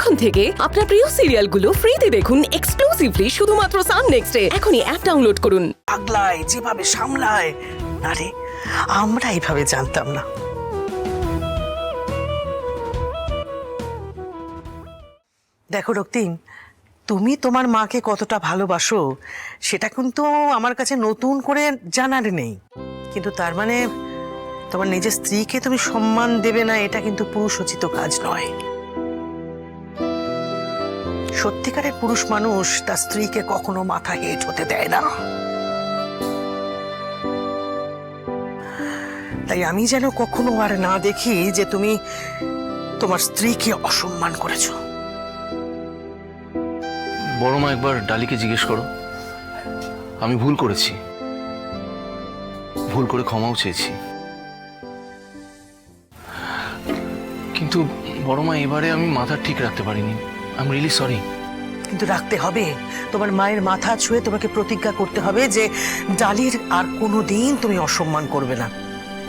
এখন থেকে আপনার প্রিয় সিরিয়ালগুলো ফ্রিতে দেখুন এক্সক্লুসিভলি শুধুমাত্র সান নেক্সটে। এখনই অ্যাপ ডাউনলোড করুন। পাগলায় যেভাবে সামলায়, আরে আমরা এইভাবে জানতাম না। দেখো রক্তিম, তুমি তোমার মাকে কতটা ভালোবাসো সেটা কিন্তু আমার কাছে নতুন করে জানার নেই, কিন্তু তার মানে তোমার নিজের স্ত্রীকে তুমি সম্মান দেবে না, এটা কিন্তু পুরুষোচিত কাজ নয়। সত্যিকারের পুরুষ মানুষ তার স্ত্রীকে কখনো মাথা হেঁট হতে দেয় না। তাই আমি যেন কখনো আর না দেখি যে তুমি তোমার স্ত্রীকে অসম্মান করেছো। বড় মা, একবার ডালিকে জিজ্ঞেস করো, আমি ভুল করেছি, ভুল করে ক্ষমাও চেয়েছি, কিন্তু বড় মা এবারে আমি মাথা ঠিক রাখতে পারিনি। I am really sorry. কিন্তু রাখতে হবে, তোমার মায়ের মাথা ছুঁয়ে তোমাকে প্রতিজ্ঞা করতে হবে যে ডালির আর কোনোদিন তুমি অসম্মান করবে না।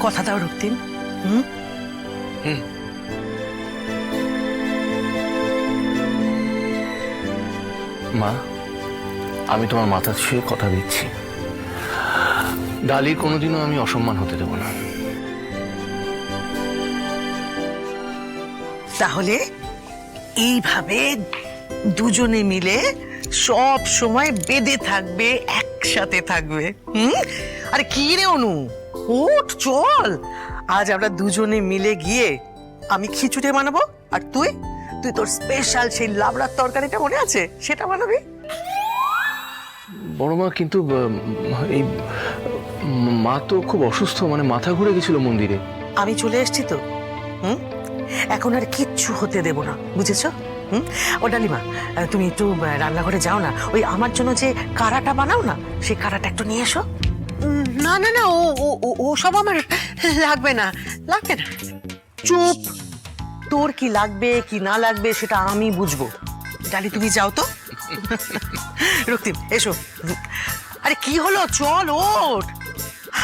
কথা দাও রক্তিম। হুম হুম। মা, আমি তোমার মাথা ছুঁয়ে কথা দিচ্ছি, ডালির কোনোদিনও আমি অসম্মান হতে দেব না। তাহলে এইভাবে দুজনে মিলে সব সময় বেঁধে থাকবে, একসাথে থাকবে। আরে কি রে অনু, ওঠ চল, আজ আমরা দুজনে মিলে গিয়ে আমি খিচুড়ি বানাবো, আর তুই তুই তোর স্পেশাল সেই লাবড়ার তরকারিটা মনে আছে সেটা বানাবি। বড় মা, কিন্তু এই মা তো খুব অসুস্থ, মানে মাথা ঘুরে গেছিল মন্দিরে। আমি চলে এসেছি তো, এখন আর কিচ্ছু হতে দেব না, বুঝেছো? ও ডালিমা, তুমি একটু রান্নাঘরে যাও না, ওই আমার জন্য যে কারাটা বানাও না, সেই কারাটা একটু নিয়ে এসো। না না না, ও ও ও সব আমার লাগবে না, লাগবে না। চুপ, তোর কি লাগবে কি না লাগবে সেটা আমি বুঝবো। ডালি তুমি যাও তো। রক্তিম এসো। আরে কি হলো, চল ওঠ।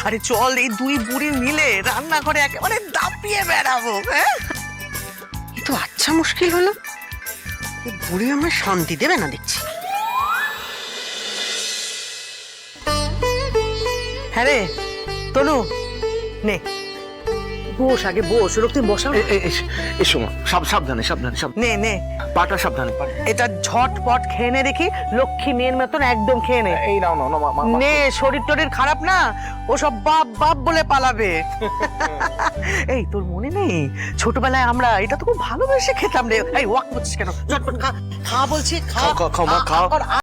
আরে চল, এই দুই বুড়ি মিলে রান্নাঘরে একেবারে দাপিয়ে বেড়াবো। হ্যাঁ, এ তো আচ্ছা মুশকিল হলো, এই বুড়ি আমার শান্তি দেবে না দেখছি। হ্যাঁ রে তনু, নে বস, আগে বস। রক্তিম বসা। এসো মা, সাবধানে সাবধানে সাবধানে, নে নে, পাটা সাবধানে। এটা ঝটপট খেয়ে নে দেখি, লক্ষ্মী মেয়ের মতন একদম খেয়ে নে। এই নাও নাও নাও, মা। নে, শরীর টরীর খারাপ না, ও সব বাপ বাপ বলে পালাবে। এই তোর মনে নেই ছোটবেলায় আমরা এটা তো খুব ভালোবেসে খেতাম রে। এই ওয়াক করছিস কেন? ঝটপট খা, খা বলছি, খা। খাও, খাও, মা, খাও। আর